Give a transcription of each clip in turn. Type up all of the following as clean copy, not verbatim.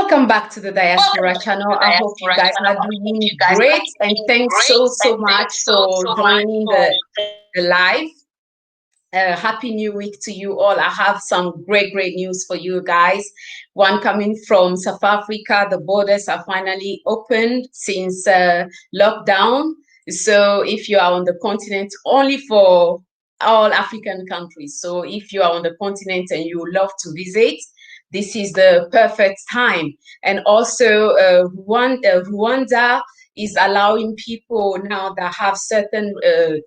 Welcome back to the Diaspora channel. I hope you guys are doing great, and thanks so much for joining the live. Happy New Week to you all. I have some great news for you guys. One coming from South Africa. The borders are finally opened since lockdown. So if you are on the continent, only for all African countries. So if you are on the continent and you love to visit, this is the perfect time. And also Rwanda is allowing people now that have certain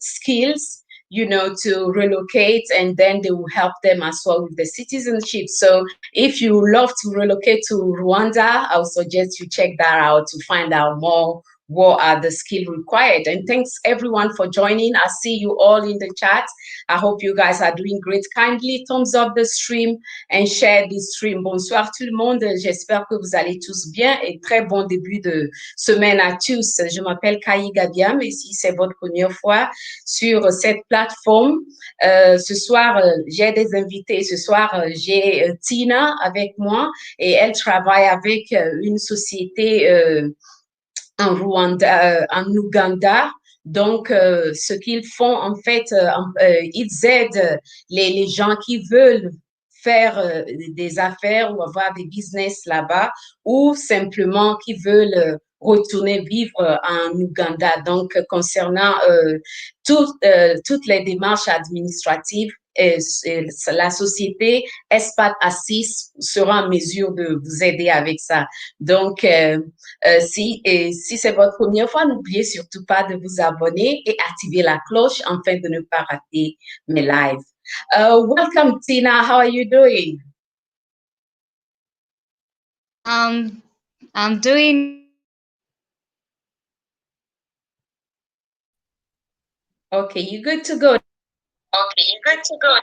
skills, you know, to relocate, and then they will help them as well with the citizenship. So if you love to relocate to Rwanda, I would suggest you check that out to find out more what are the skills required. And thanks everyone for joining. I see you all in the chat. I hope you guys are doing great. Kindly thumbs up the stream and share this stream. Bonsoir tout le monde. J'espère que vous allez tous bien et très bon début de semaine à tous. Je m'appelle Kayi Gabiam et si c'est votre première fois sur cette plateforme, ce soir, j'ai des invités. Ce soir, j'ai Tinah avec moi et elle travaille avec une société en Rwanda, en Uganda. Donc, ce qu'ils font, en fait, ils aident les gens qui veulent faire des affaires ou avoir des business là-bas, ou simplement qui veulent retourner vivre en Ouganda. Donc, concernant toutes les démarches administratives, la société Expat Assist sera en mesure de vous aider avec ça. Donc, si c'est votre première fois, n'oubliez surtout pas de vous abonner et activer la cloche afin de ne pas rater mes lives. Welcome, Tinah. How are you doing? I'm doing. Okay, you're good to go. Okay, you're good to go.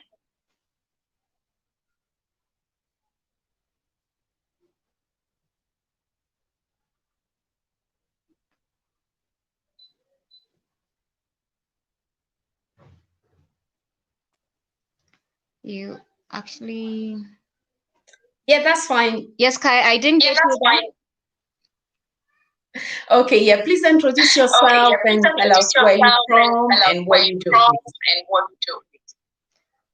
You actually. Yeah, that's fine. Yes, Kai, I didn't get you that. Okay, yeah, please introduce yourself and tell us where you're from and what you do.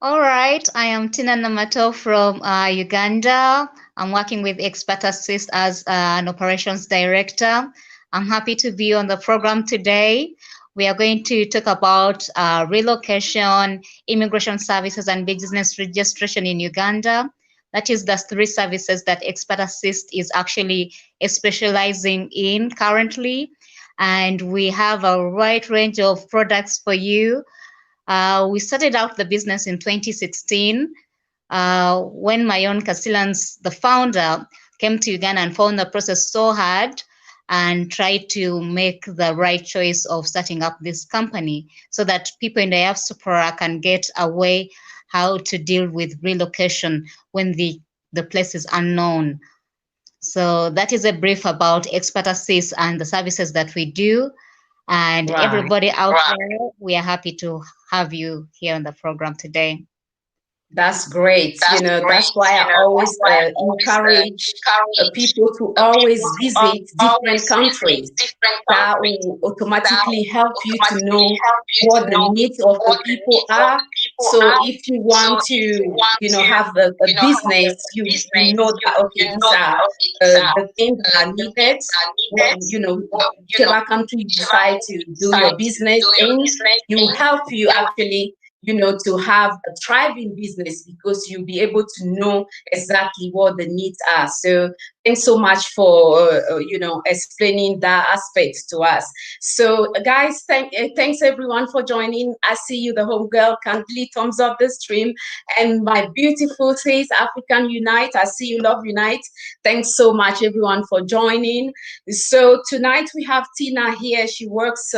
All right, I am Tinah Namatovu from Uganda. I'm working with Expat Assist as an operations director. I'm happy to be on the program today. We are going to talk about relocation, immigration services, and business registration in Uganda. That is the 3 services that Expat Assist is actually specializing in currently. And we have a wide range of products for you. We started out the business in 2016 when Maisonmoka, the founder, came to Uganda and found the process so hard and tried to make the right choice of starting up this company so that people in the diaspora can get a way how to deal with relocation when the place is unknown. So that is a brief about Expat Assist and the services that we do. And everybody out there, we are happy to have you here on the program today. That's great. That's why I always encourage people to always visit different countries. That will automatically help you to know what the needs of the people are. So if you want to, have a business, you know that, okay, these are the things that are needed. Whichever country you decide to do your business in, it will help you actually to have a thriving business because you'll be able to know exactly what the needs are. So thanks so much for, explaining that aspect to us. So guys, thanks everyone for joining. I see you, the homegirl, kindly thumbs up the stream. And my beautiful says African Unite. I see you, Love Unite. Thanks so much everyone for joining. So tonight we have Tinah here. She works,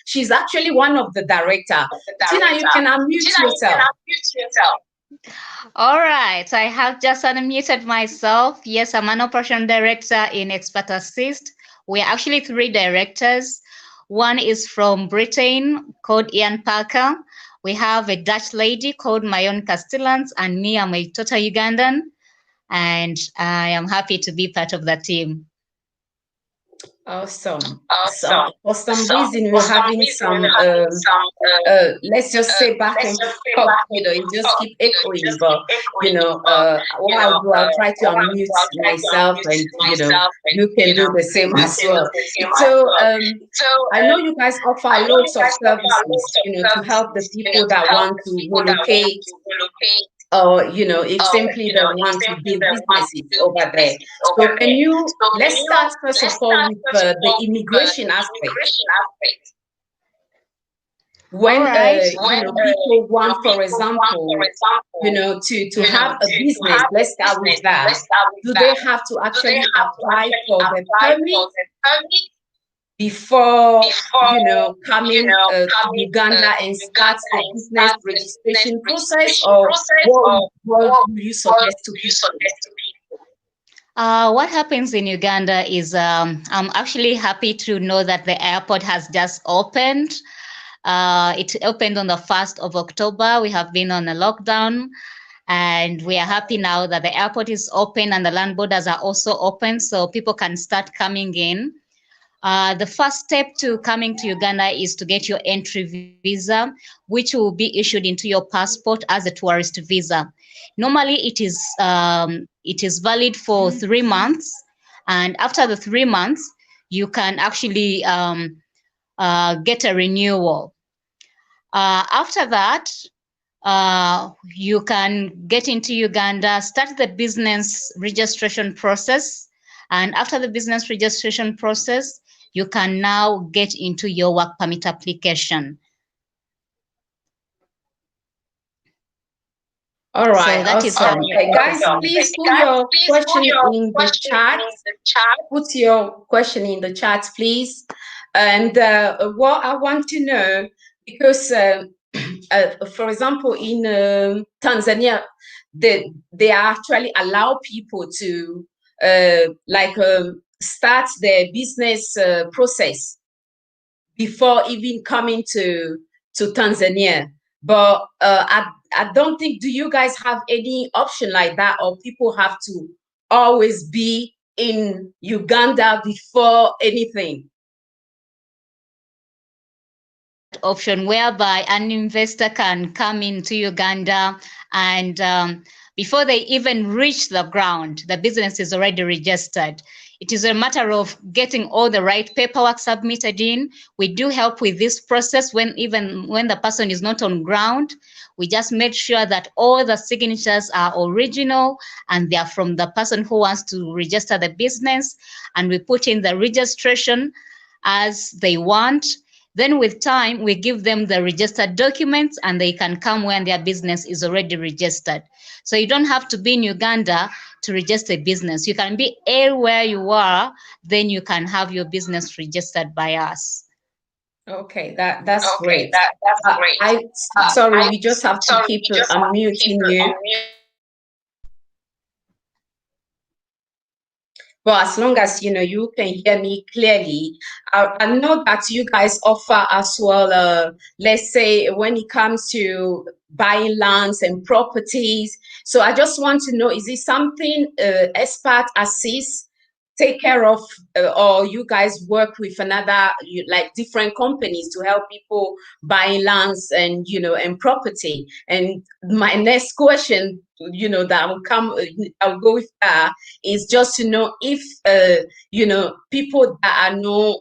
she's actually one of the director. Tinah, you can unmute yourself. All right, I have just unmuted myself. Yes, I'm an operation director in Expat Assist. We are actually 3 directors. One is from Britain called Ian Parker. We have a Dutch lady called Maisonmoka, and me, I'm a total Ugandan. and I am happy to be part of the team. Awesome. So for some reason we're having some let's just say back and forth, it just keep echoing, but what I'll do, I'll try to unmute myself, and you can do the same as well. So I know you guys offer loads of services, to help the people that want to relocate, or if simply they want to build businesses over there. So let's start first of all with the immigration aspect. When people want, for example, to have a business, let's start with that. Do they have to actually apply for the permit before coming to Uganda and start the business registration process, or what would you suggest to people? What happens in Uganda is I'm actually happy to know that the airport has just opened. It opened on the 1st of October. We have been on a lockdown, and we are happy now that the airport is open and the land borders are also open, so people can start coming in. The first step to coming to Uganda is to get your entry visa, which will be issued into your passport as a tourist visa. Normally, it is valid for 3 months, and after the 3 months, you can actually get a renewal. After that, you can get into Uganda, start the business registration process, and after the business registration process, you can now get into your work permit application. All right, so awesome. Guys, please put your question in the chat. Put your question in the chat, please. And what I want to know, because for example, in Tanzania, they actually allow people to start their business process before even coming to Tanzania. But I don't think, do you guys have any option like that, or people have to always be in Uganda before anything? Option whereby an investor can come into Uganda, and before they even reach the ground, the business is already registered. It is a matter of getting all the right paperwork submitted in. We do help with this process even when the person is not on ground. We just made sure that all the signatures are original and they are from the person who wants to register the business, and we put in the registration as they want. Then with time, we give them the registered documents and they can come when their business is already registered. So you don't have to be in Uganda to register a business. You can be anywhere you are, then you can have your business registered by us. Okay, that's great. Sorry, we just have to keep unmuting you. But as long as you can hear me clearly, I know that you guys offer as well, let's say when it comes to buying lands and properties. So I just want to know, is it something Expat Assist take care of, or you guys work with another different companies to help people buy lands and and property? And my next question, that I'll go with that, is just to know if people that are not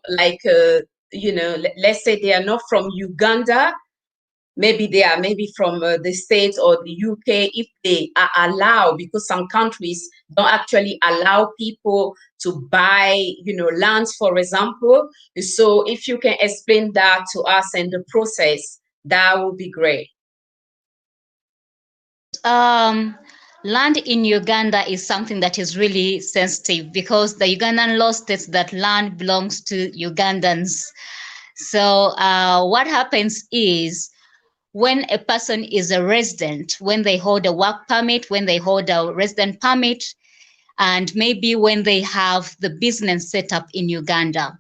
let's say they are not from Uganda, maybe they are from the States or the UK, if they are allowed, because some countries don't actually allow people to buy, lands, for example. So if you can explain that to us and the process, that would be great. Land in Uganda is something that is really sensitive because the Ugandan law states that land belongs to Ugandans. So what happens is, when a person is a resident, when they hold a work permit, when they hold a resident permit, and maybe when they have the business set up in Uganda,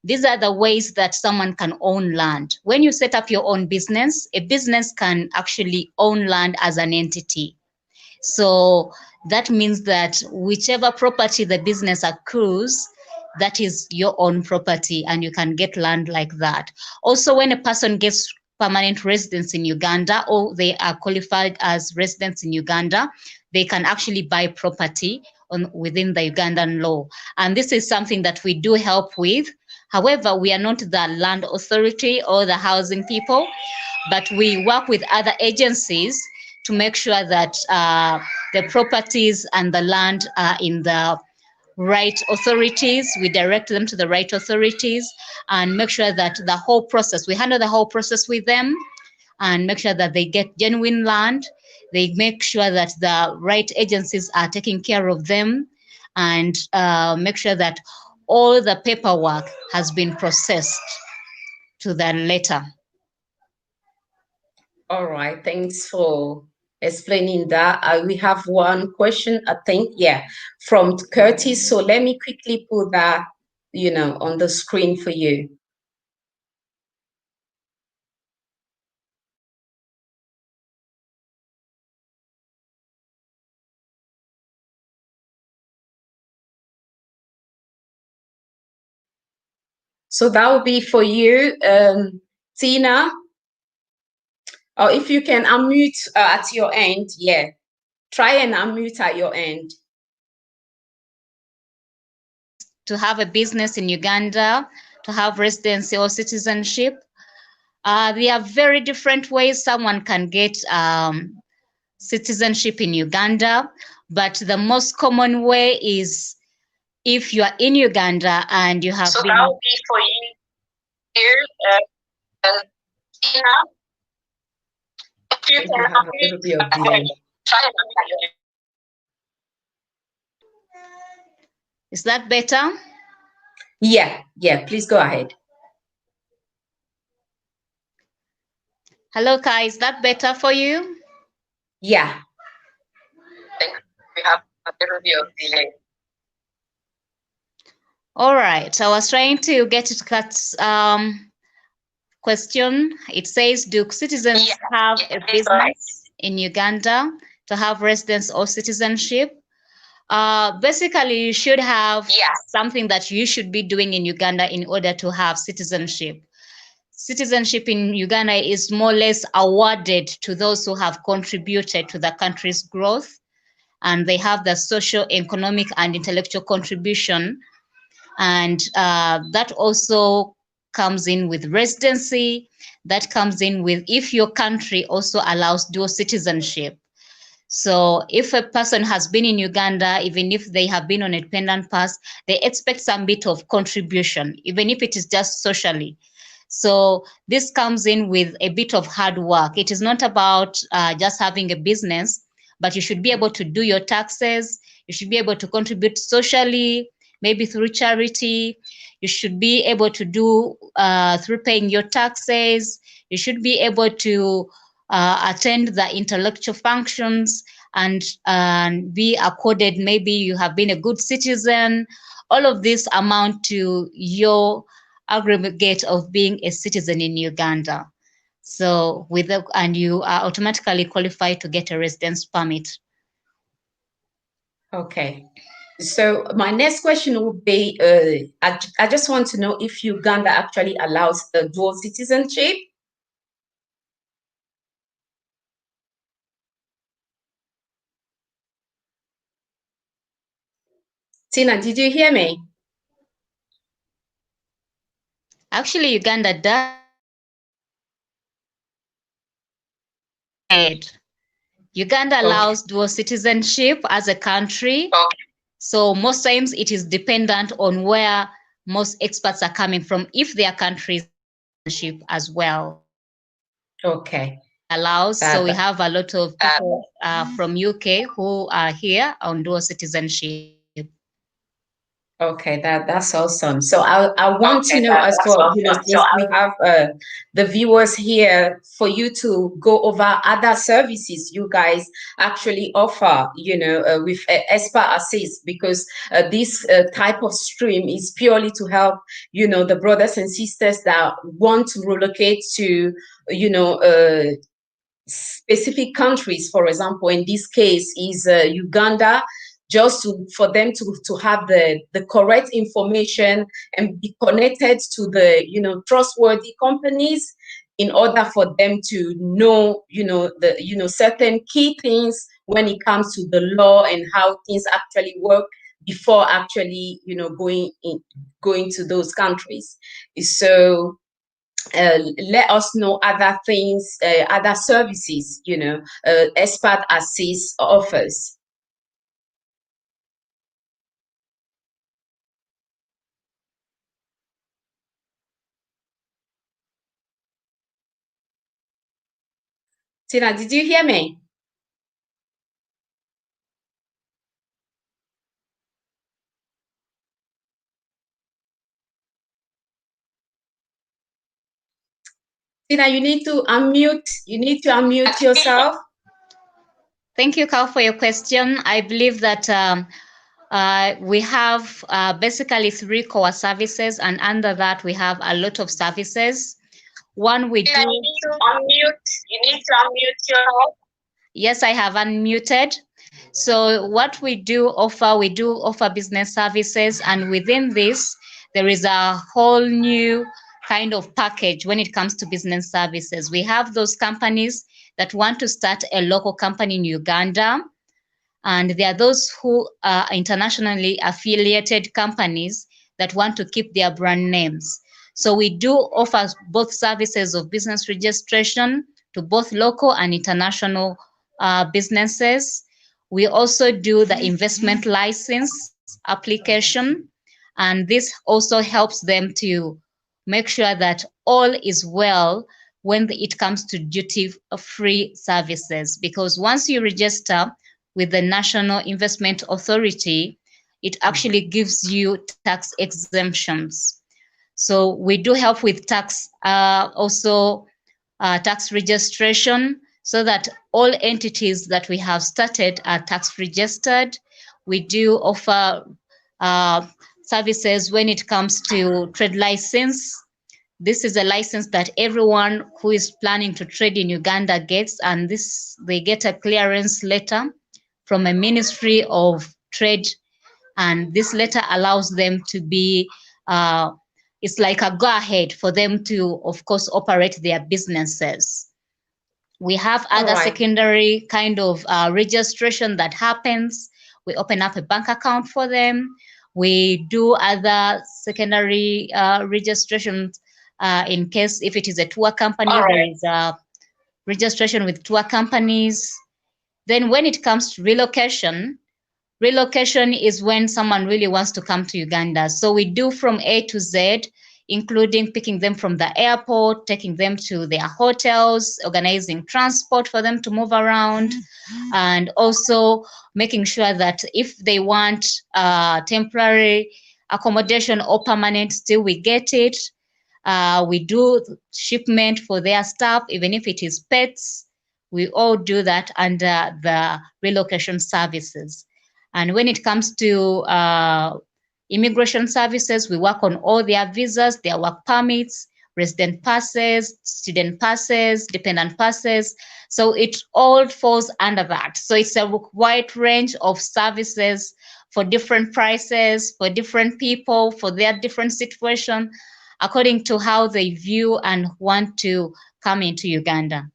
these are the ways that someone can own land. When you set up your own business, a business can actually own land as an entity. So That means that whichever property the business accrues, that is your own property, and you can get land like that. Also, when a person gets permanent residence in Uganda, or they are qualified as residents in Uganda, they can actually buy property within the Ugandan law. And this is something that we do help with. However, we are not the land authority or the housing people, but we work with other agencies to make sure that the properties and the land are in the right authorities. We direct them to the right authorities and make sure that the whole process, we handle the whole process with them and make sure that they get genuine land. They make sure that the right agencies are taking care of them and make sure that all the paperwork has been processed to the letter. All right, thanks for explaining that. We have one question, I think, yeah, from Curtis. So let me quickly put that, on the screen for you. So that will be for you, Tinah. Or if you can unmute at your end, yeah. Try and unmute at your end. To have a business in Uganda, to have residency or citizenship, there are very different ways someone can get citizenship in Uganda, but the most common way is if you are in Uganda and you have so been. That will be for you here, Tinah. If you can have a little bit of delay. try and unmute. Is that better? Yeah, please go ahead. Hello, Kai, is that better for you? Yeah. I think we have a little bit of delay. All right, I was trying to get to Kat's question. It says, do citizens have a business in Uganda to have residence or citizenship? Basically, you should have something that you should be doing in Uganda in order to have citizenship. Citizenship in Uganda is more or less awarded to those who have contributed to the country's growth, and they have the social, economic, and intellectual contribution. And that also comes in with residency. That comes in with if your country also allows dual citizenship. So if a person has been in Uganda, even if they have been on a dependent pass, they expect some bit of contribution, even if it is just socially. So this comes in with a bit of hard work. It is not about just having a business, but you should be able to do your taxes. You should be able to contribute socially, maybe through charity. You should be able to do through paying your taxes. You should be able to attend the intellectual functions and be accorded, maybe you have been a good citizen. All of this amount to your aggregate of being a citizen in Uganda. So and you are automatically qualified to get a residence permit. Okay. So my next question would be, I just want to know if Uganda actually allows dual citizenship. Tinah, did you hear me? Actually, Uganda does. Uganda allows dual citizenship as a country. So most times it is dependent on where most expats are coming from, if their countries as well. Okay. Allows. So we have a lot of people from UK who are here on dual citizenship. Okay, that's awesome. So I want to know as well, since we have the viewers here, for you to go over other services you guys actually offer, with Expat Assist, because this type of stream is purely to help, the brothers and sisters that want to relocate to, specific countries. For example, in this case is Uganda, just for them to have the correct information and be connected to the trustworthy companies in order for them to know the certain key things when it comes to the law and how things actually work before actually going to those countries. So let us know other things, other services, Expat Assist offers. Tinah, did you hear me? Tinah, you need to unmute. You need to unmute yourself. Thank you, Carl, for your question. I believe that we have basically 3 core services, and under that we have a lot of services. One, we do. You need to unmute. You need to unmute yourself. Yes, I have unmuted. So what we do offer business services, and within this, there is a whole new kind of package when it comes to business services. We have those companies that want to start a local company in Uganda, and there are those who are internationally affiliated companies that want to keep their brand names. So we do offer both services of business registration to both local and international businesses. We also do the investment license application, and this also helps them to make sure that all is well when it comes to duty-free services. Because once you register with the National Investment Authority, it actually gives you tax exemptions. So we do help with tax, also tax registration, so that all entities that we have started are tax registered. We do offer services when it comes to trade license. This is a license that everyone who is planning to trade in Uganda gets, and they get a clearance letter from a Ministry of Trade, and this letter allows them to be it's like a go-ahead for them to, of course, operate their businesses. We have other secondary kind of registration that happens. We open up a bank account for them. We do other secondary registrations in case if it is a tour company, there is a registration with tour companies. Then when it comes to relocation, relocation is when someone really wants to come to Uganda. So we do from A to Z, including picking them from the airport, taking them to their hotels, organizing transport for them to move around, and also making sure that if they want temporary accommodation or permanent, still we get it. We do shipment for their staff, even if it is pets. We all do that under the relocation services. And when it comes to immigration services, we work on all their visas, their work permits, resident passes, student passes, dependent passes. So it all falls under that. So it's a wide range of services for different prices, for different people, for their different situation, according to how they view and want to come into Uganda.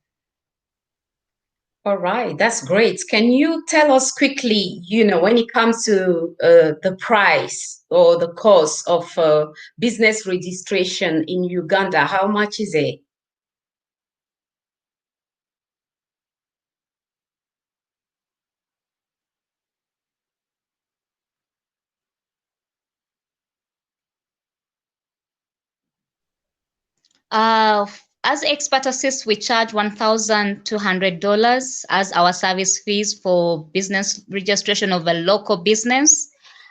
All right, that's great. Can you tell us quickly, when it comes to the price or the cost of business registration in Uganda, how much is it? As Expat Assist, we charge $1,200 as our service fees for business registration of a local business,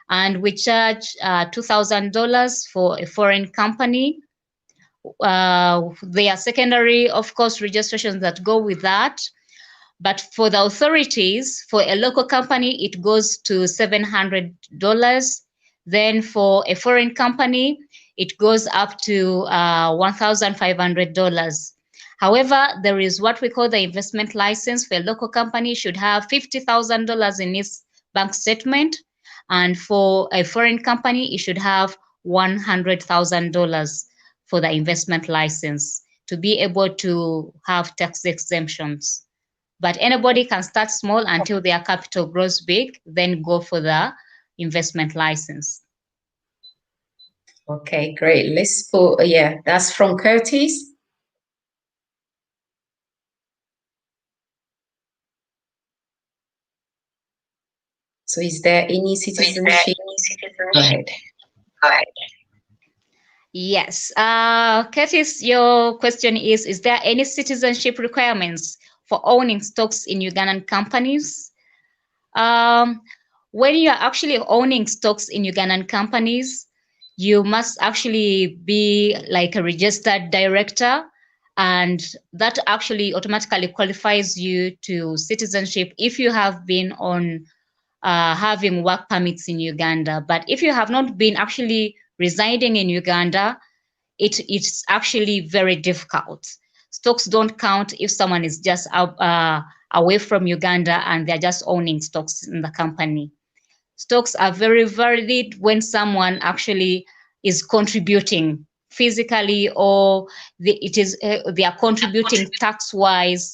and we charge $2,000 for a foreign company. There are secondary, of course, registrations that go with that. But for the authorities, for a local company, it goes to $700. Then for a foreign company, it goes up to $1,500. However, there is what we call the investment license. For a local company, should have $50,000 in its bank statement, and for a foreign company, it should have $100,000 for the investment license to be able to have tax exemptions. But anybody can start small until their capital grows big, then go for the investment license. Okay, great. Let's put, yeah, that's from Curtis. So is there any citizenship? Go ahead. Yes. Curtis, your question is there any citizenship requirements for owning stocks in Ugandan companies? When you are actually owning stocks in Ugandan companies, you must actually be like a registered director, and that actually automatically qualifies you to citizenship if you have been on having work permits in Uganda. But if you have not been actually residing in Uganda, it's actually very difficult. Stocks don't count if someone is just away from Uganda and they're just owning stocks in the company. Stocks are very valid when someone actually is contributing physically, or they are contributing tax-wise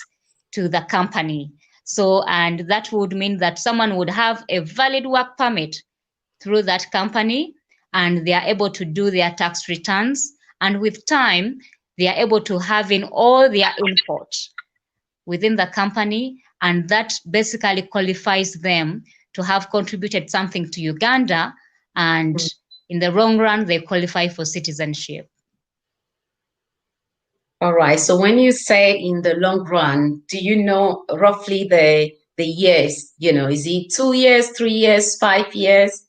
to the company. So, and that would mean that someone would have a valid work permit through that company, and they are able to do their tax returns. And with time, they are able to have in all their input within the company, and that basically qualifies them to have contributed something to Uganda, and in the long run, they qualify for citizenship. All right. So when you say in the long run, do you know roughly the years? You know, is it 2 years, 3 years, 5 years?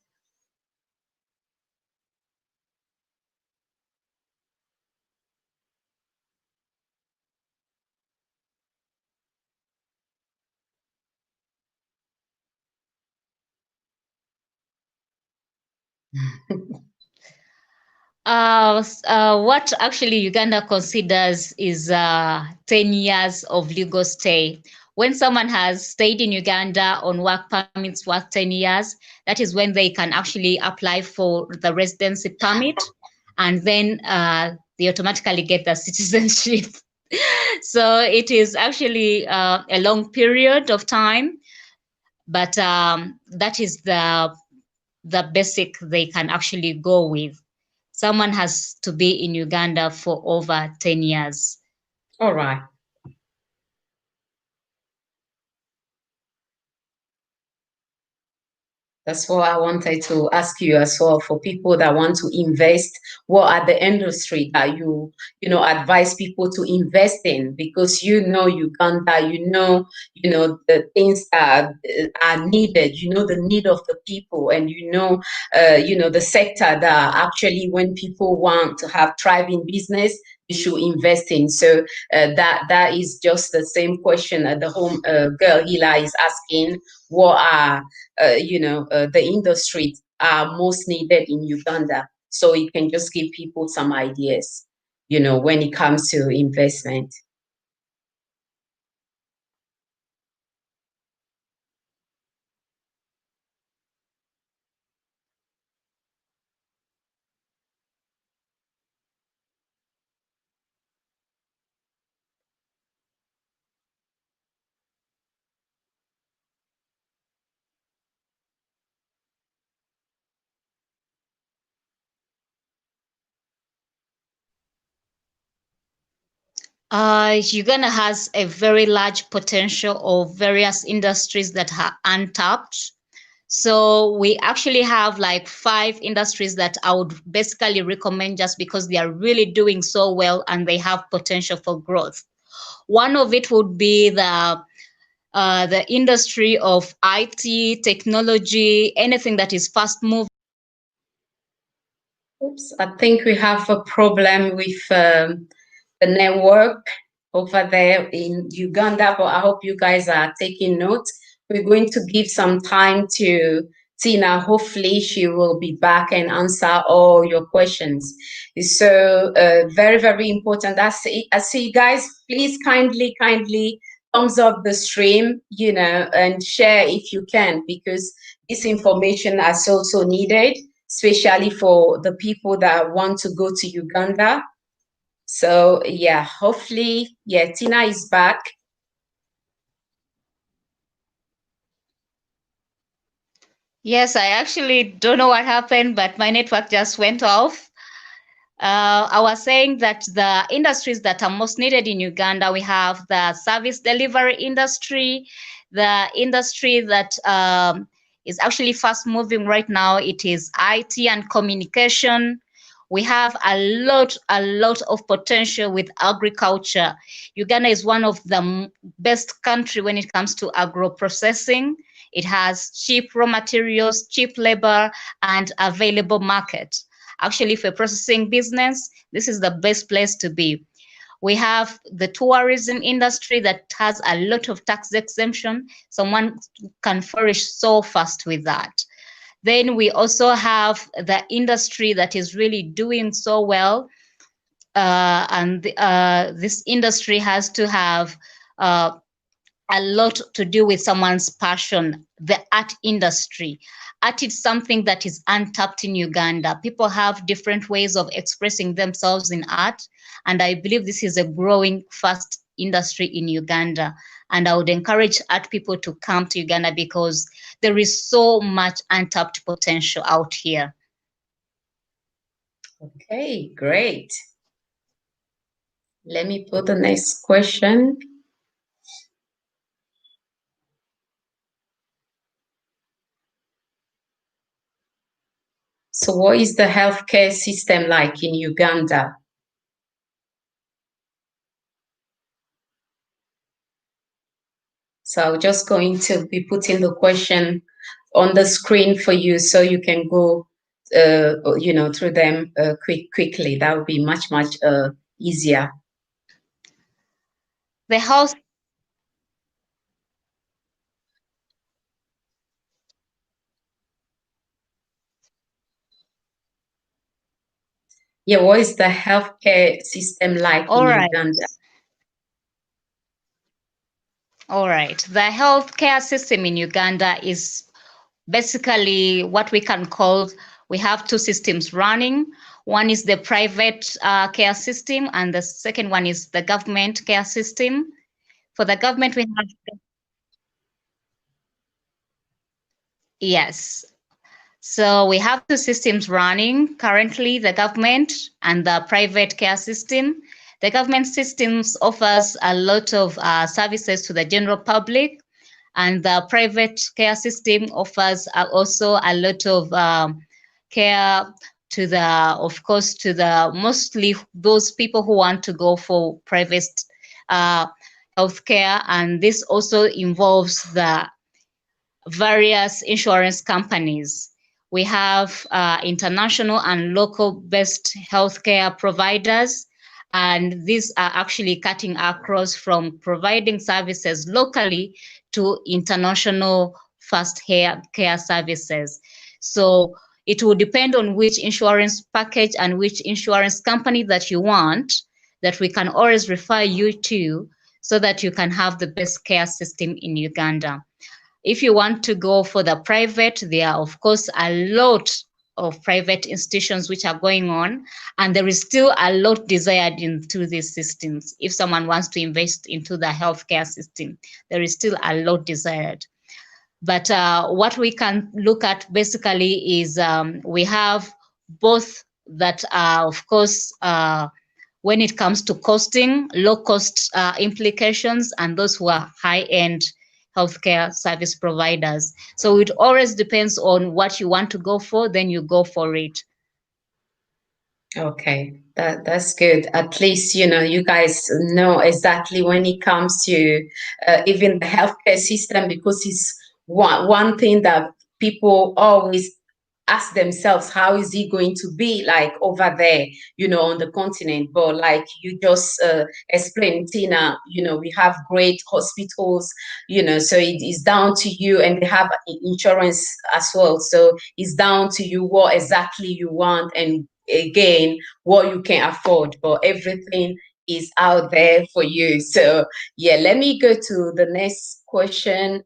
What actually Uganda considers is 10 years of legal stay. When someone has stayed in Uganda on work permits, work 10 years, that is when they can actually apply for the residency permit, and then they automatically get the citizenship. So it is actually a long period of time, but that is the basic they can actually go with. Someone has to be in Uganda for over 10 years. All right. That's what I wanted to ask you as well, for people that want to invest. What are the industry that you advise people to invest in? Because Uganda, the things that are needed, the need of the people, and the sector that actually, when people want to have thriving business, you should invest in. So that is just the same question that the home girl Hila is asking. What are the industries are most needed in Uganda? So you can just give people some ideas, when it comes to investment. Uganda has a very large potential of various industries that are untapped. So we actually have like 5 industries that I would basically recommend, just because they are really doing so well and they have potential for growth. One of it would be the industry of IT, technology, anything that is fast moving. Oops, I think we have a problem with the network over there in Uganda, but I hope you guys are taking notes. We're going to give some time to Tinah, hopefully she will be back and answer all your questions. So very, very important. I see, guys, please kindly thumbs up the stream, and share if you can, because this information is also needed, especially for the people that want to go to Uganda. So yeah, hopefully, yeah, Tinah is back. Yes, I actually don't know what happened, but my network just went off. I was saying that the industries that are most needed in Uganda, we have the service delivery industry, the industry that is actually fast moving right now. It is IT and communication. We have a lot of potential with agriculture. Uganda is one of the best country when it comes to agro processing. It has cheap raw materials, cheap labor, and available market. Actually, for processing business, this is the best place to be. We have the tourism industry that has a lot of tax exemption. Someone can flourish so fast with that. Then we also have the industry that is really doing so well. This industry has to have a lot to do with someone's passion, the art industry. Art is something that is untapped in Uganda. People have different ways of expressing themselves in art, and I believe this is a growing fast industry in Uganda. And I would encourage art people to come to Uganda because there is so much untapped potential out here. Okay, great. Let me put the next question. So what is the healthcare system like in Uganda? So I'm just going to be putting the question on the screen for you so you can go, through them quickly. That would be much easier. The health Yeah, what is the healthcare system like in Uganda? All right. The healthcare system in Uganda is basically what we can call, we have two systems running. One is the private care system, and the second one is the government care system. For the government, we have, yes. So we have two systems running currently, the government and the private care system. The government systems offers a lot of services to the general public, and the private care system offers also a lot of care to the, of course, to the mostly those people who want to go for private healthcare, and this also involves the various insurance companies. We have international and local-based healthcare providers, and these are actually cutting across from providing services locally to international fast care services. So it will depend on which insurance package and which insurance company that you want, that we can always refer you to so that you can have the best care system in Uganda. If you want to go for the private, there are, of course, a lot of private institutions which are going on, and there is still a lot desired into these systems. If someone wants to invest into the healthcare system, there is still a lot desired. But what we can look at basically is we have both that are, of course, when it comes to costing, low cost implications, and those who are high-end healthcare service providers. So it always depends on what you want to go for, then you go for it. Okay, that's good. At least, you guys know exactly when it comes to even the healthcare system, because it's one thing that people always ask themselves, how is it going to be like over there, on the continent? But like you just explained, Tinah, we have great hospitals, so it is down to you, and they have insurance as well. So it's down to you what exactly you want, and again, what you can afford. But everything is out there for you. So yeah, let me go to the next question.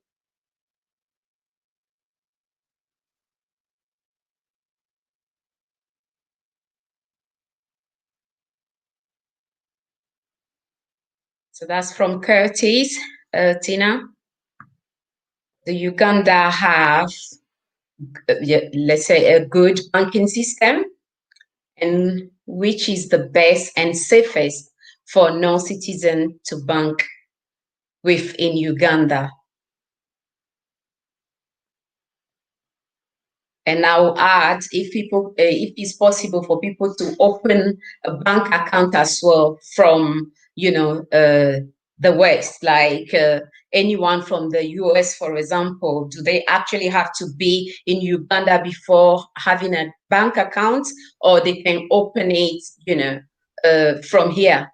So that's from Curtis. Tinah, do Uganda have, let's say, a good banking system? And which is the best and safest for non-citizen to bank with in Uganda? And I'll add, if it's possible for people to open a bank account as well from, the West, like anyone from the US, for example, do they actually have to be in Uganda before having a bank account, or they can open it, from here?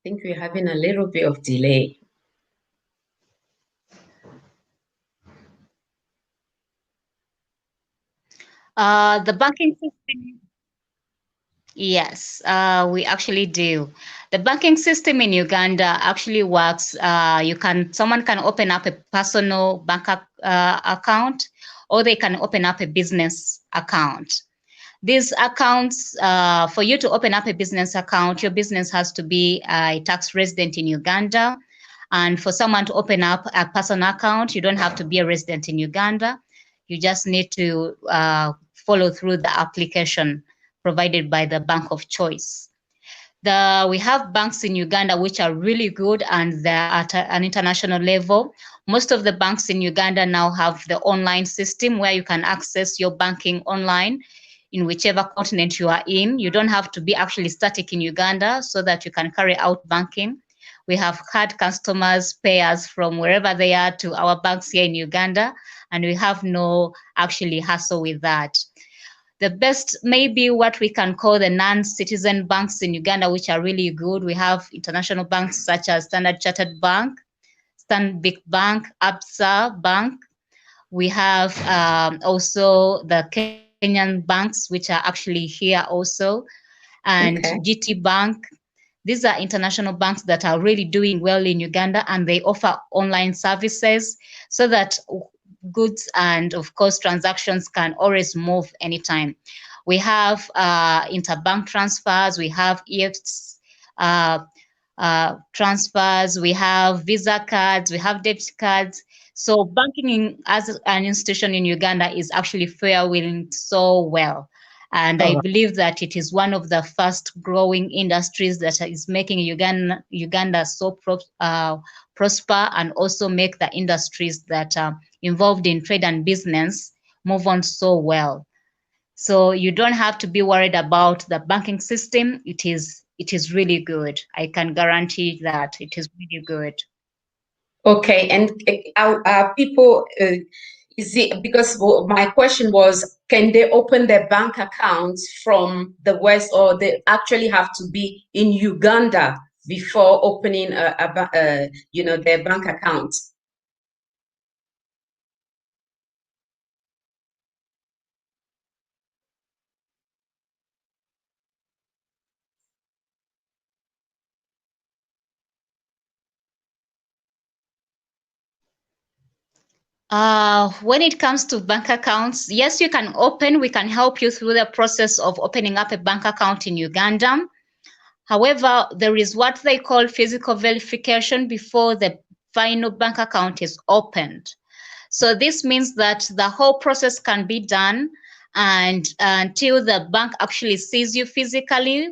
I think we're having a little bit of delay. The banking system, yes, we actually do. The banking system in Uganda actually works. Someone can open up a personal bank account, or they can open up a business account. These accounts, for you to open up a business account, your business has to be a tax resident in Uganda. And for someone to open up a personal account, you don't have to be a resident in Uganda. You just need to follow through the application provided by the bank of choice. We have banks in Uganda which are really good, and they're at an international level. Most of the banks in Uganda now have the online system where you can access your banking online in whichever continent you are in. You don't have to be actually static in Uganda so that you can carry out banking. We have had customers pay us from wherever they are to our banks here in Uganda, and we have no actually hassle with that. The best, maybe what we can call the non-citizen banks in Uganda, which are really good. We have international banks such as Standard Chartered Bank, Stanbic Bank, Absa Bank. We have also the Kenyan banks, which are actually here also, and GT Bank. These are international banks that are really doing well in Uganda, and they offer online services so that goods and, of course, transactions can always move anytime. We have interbank transfers, we have EFTs transfers, we have Visa cards, we have debit cards. So banking as an institution in Uganda is actually faring so well. And I believe that it is one of the fast growing industries that is making Uganda so prosper, and also make the industries that are involved in trade and business move on so well. So you don't have to be worried about the banking system. It is really good. I can guarantee that it is really good. Okay, and people, is it, because my question was, can they open their bank accounts from the West, or they actually have to be in Uganda before opening their bank account? When it comes to bank accounts, yes, you can open. We can help you through the process of opening up a bank account in Uganda. However, there is what they call physical verification before the final bank account is opened. So this means that the whole process can be done, and until the bank actually sees you physically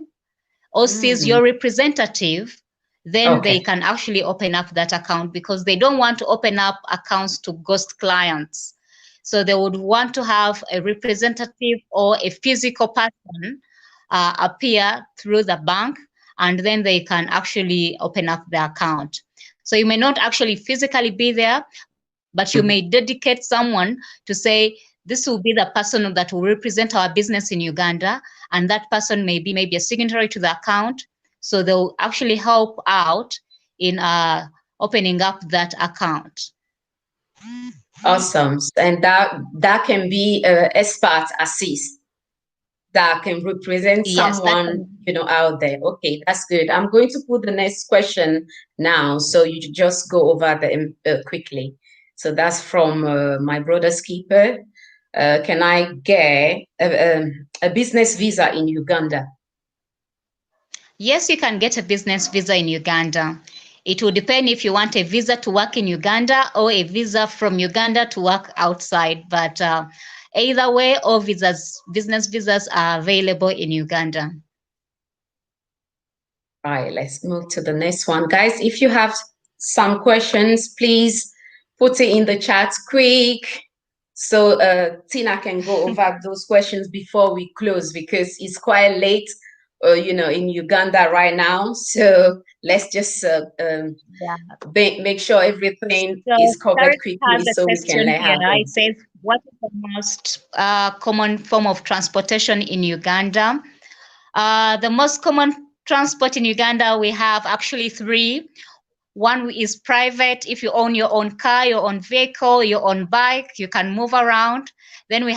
or sees your representative, then they can actually open up that account, because they don't want to open up accounts to ghost clients. So they would want to have a representative or a physical person appear through the bank and then they can actually open up the account. So you may not actually physically be there, but you may dedicate someone to say, this will be the person that will represent our business in Uganda, and that person may be maybe a signatory to the account. So they'll actually help out in opening up that account. Awesome. And that can be Expat Assist, that can represent someone, you know, out there. Okay, that's good. I'm going to put the next question now, so you just go over them quickly. So that's from my brother's keeper. Can I get a business visa in Uganda? Yes, you can get a business visa in Uganda. It will depend if you want a visa to work in Uganda or a visa from Uganda to work outside. But either way, all visas, business visas are available in Uganda. All right, let's move to the next one. Guys, if you have some questions, please put it in the chat quick, so Tinah can go over those questions before we close, because it's quite late, you know, in Uganda right now. So let's just make sure everything is covered quickly, so we can let her go. It says, what is the most common form of transportation in Uganda? The most common transport in Uganda, we have actually three. One is private. If you own your own car, your own vehicle, your own bike, you can move around. Then we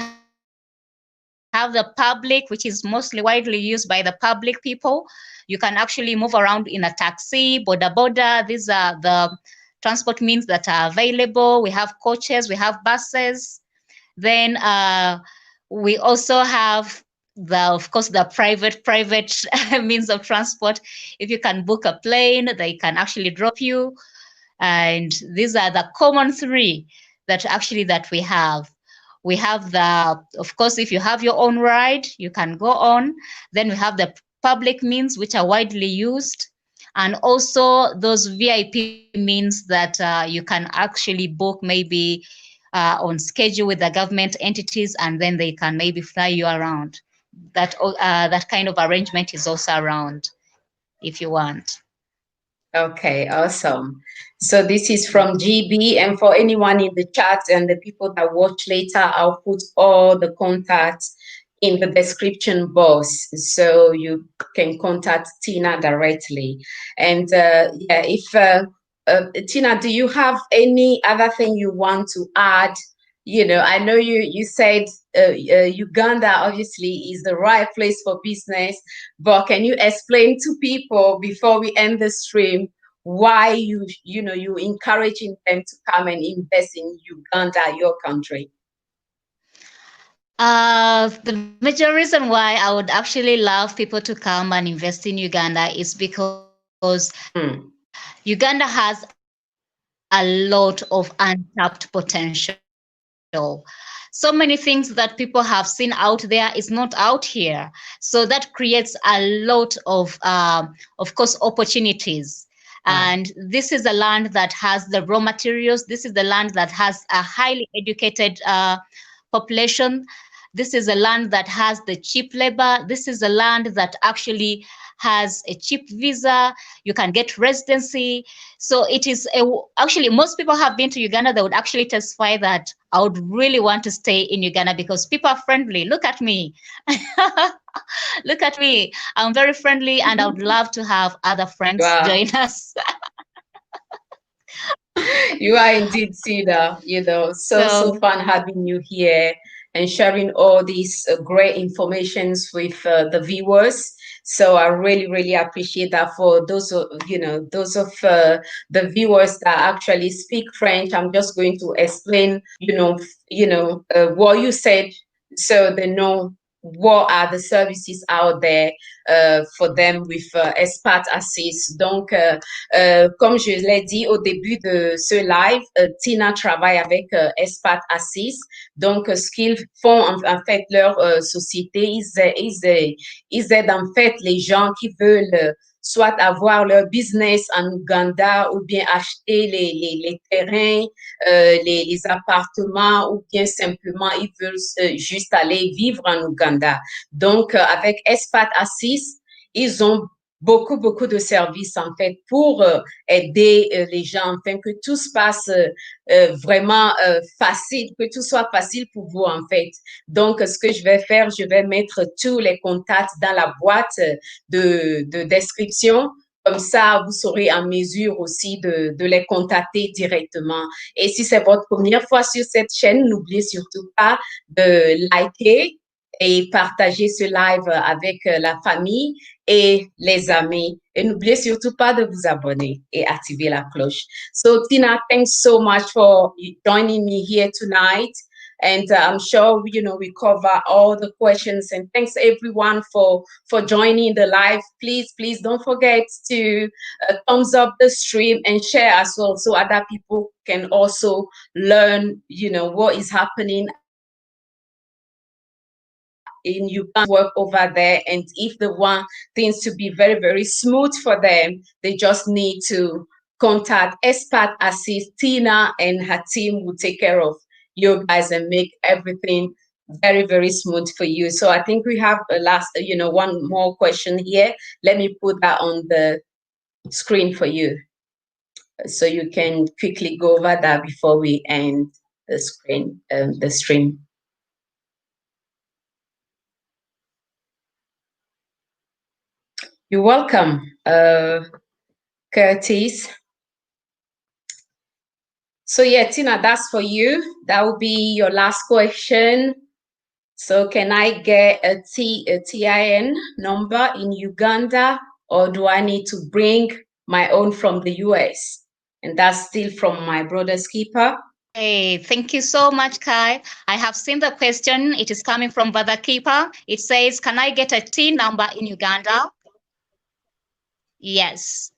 have the public, which is mostly widely used by the public people. You can actually move around in a taxi, boda boda. These are the transport means that are available. We have coaches, we have buses. Then we also have of course, the private means of transport. If you can book a plane, they can actually drop you. And these are the common three that we have. We have of course, if you have your own ride, you can go on. Then we have the public means, which are widely used. And also those VIP means that you can actually book maybe on schedule with the government entities, and then they can maybe fly you around. That kind of arrangement is also around if you want. Okay, awesome. So this is from GB, and for anyone in the chat and the people that watch later, I'll put all the contacts in the description box, so you can contact Tinah directly. And yeah, if Tinah, do you have any other thing you want to add? You know, I know you said Uganda obviously is the right place for business, but can you explain to people before we end the stream why you encouraging them to come and invest in Uganda, your country? The major reason why I would actually love people to come and invest in Uganda is because Uganda has a lot of untapped potential. So many things that people have seen out there is not out here. So that creates a lot of course, opportunities. And this is a land that has the raw materials. This is the land that has a highly educated population. This is a land that has the cheap labor. This is a land that actually has a cheap visa. You can get residency. So it is actually, most people have been to Uganda. They would actually testify that I would really want to stay in Uganda because people are friendly. Look at me. Look at me. I'm very friendly, and I would love to have other friends join us. You are indeed, Tinah. You know, so fun having you here and sharing all these great informations with the viewers. So I really appreciate that. For those of those of the viewers that actually speak French, I'm just going to explain what you said, so they know what are the services out there for them with Expat Assist. Donc, comme je l'ai dit au début de ce live, Tinah travaille avec Expat Assist. Donc, ce qu'ils font, en fait, leur société, ils aident en fait les gens qui veulent soit avoir leur business en Ouganda, ou bien acheter les terrains, les appartements, ou bien simplement ils veulent juste aller vivre en Ouganda. Donc, avec Expat Assist, ils ont beaucoup de services en fait pour aider les gens, afin que tout se passe vraiment facile, que tout soit facile pour vous en fait. Donc, ce que je vais faire, je vais mettre tous les contacts dans la boîte de description. Comme ça, vous serez en mesure aussi de les contacter directement. Et si c'est votre première fois sur cette chaîne, n'oubliez surtout pas de liker et partager ce live avec la famille et les amis. Et n'oubliez surtout pas de vous abonner et activer la cloche. So, Tinah, thanks so much for joining me here tonight. And I'm sure, you know, we cover all the questions. And thanks everyone for joining the live. Please don't forget to thumbs up the stream and share as well, so other people can also learn, you know, what is happening in Uganda, work over there. And if they want things to be very, very smooth for them, they just need to contact Expat Assist. Tinah and her team will take care of you guys and make everything very, very smooth for you. So I think we have a last, you know, one more question here. Let me put that on the screen for you, so you can quickly go over that before we end the stream. You're welcome, Curtis. So yeah, Tinah, that's for you. That will be your last question. So can I get a TIN number in Uganda, or do I need to bring my own from the US? And that's still from my brother's keeper. Hey, thank you so much, Kai. I have seen the question. It is coming from Brother Keeper. It says, can I get a T number in Uganda? Yes.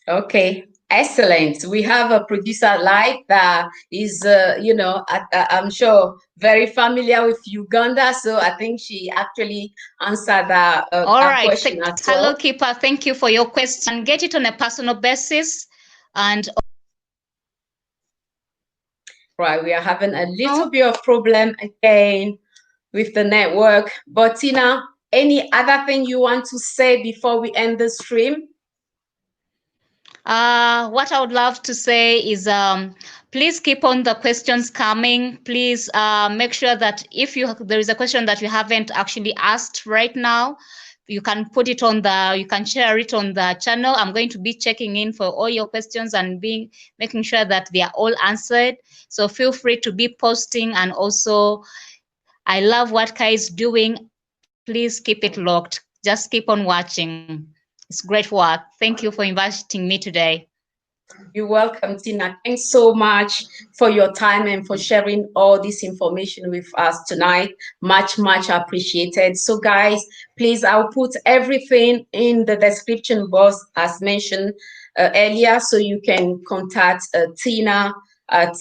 Okay, excellent. We have a producer live that is, you know, I'm sure very familiar with Uganda. So I think she actually answered that, All right. question as well. Hello, Keeper. Thank you for your question. Get it on a personal basis. And right, we are having a little bit of problem again with the network. But Tinah, any other thing you want to say before we end the stream? What I would love to say is, please keep on the questions coming. Please make sure that if there is a question that you haven't actually asked right now, you can put it on you can share it on the channel. I'm going to be checking in for all your questions and making sure that they are all answered. So feel free to be posting. And also, I love what Kai is doing. Please keep it locked. Just keep on watching. It's great work. Thank you for inviting me today. You're welcome, Tinah. Thanks so much for your time and for sharing all this information with us tonight. Much, much appreciated. So guys, please, I'll put everything in the description box as mentioned earlier, so you can contact Tinah at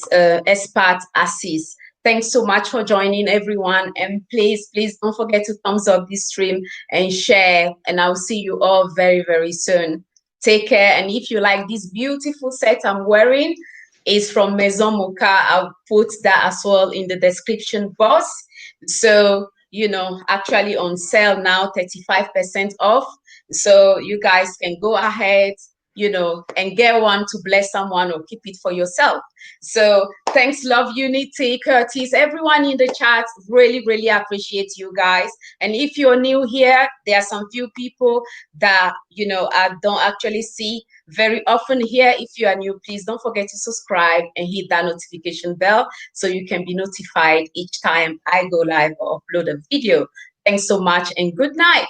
Expat Assist. Thanks so much for joining, everyone. And please don't forget to thumbs up this stream and share. And I'll see you all very, very soon. Take care. And if you like this beautiful set I'm wearing, is from maisonmoka. I'll put that as well in the description box. So, you know, actually on sale now, 35% off. So you guys can go ahead, you know, and get one to bless someone or keep it for yourself. So thanks, love, unity, Curtis, everyone in the chat. Really, really appreciate you guys. And if you're new here, there are some few people that, you know, I don't actually see very often here. If you are new, please don't forget to subscribe and hit that notification bell so you can be notified each time I go live or upload a video. Thanks so much and good night.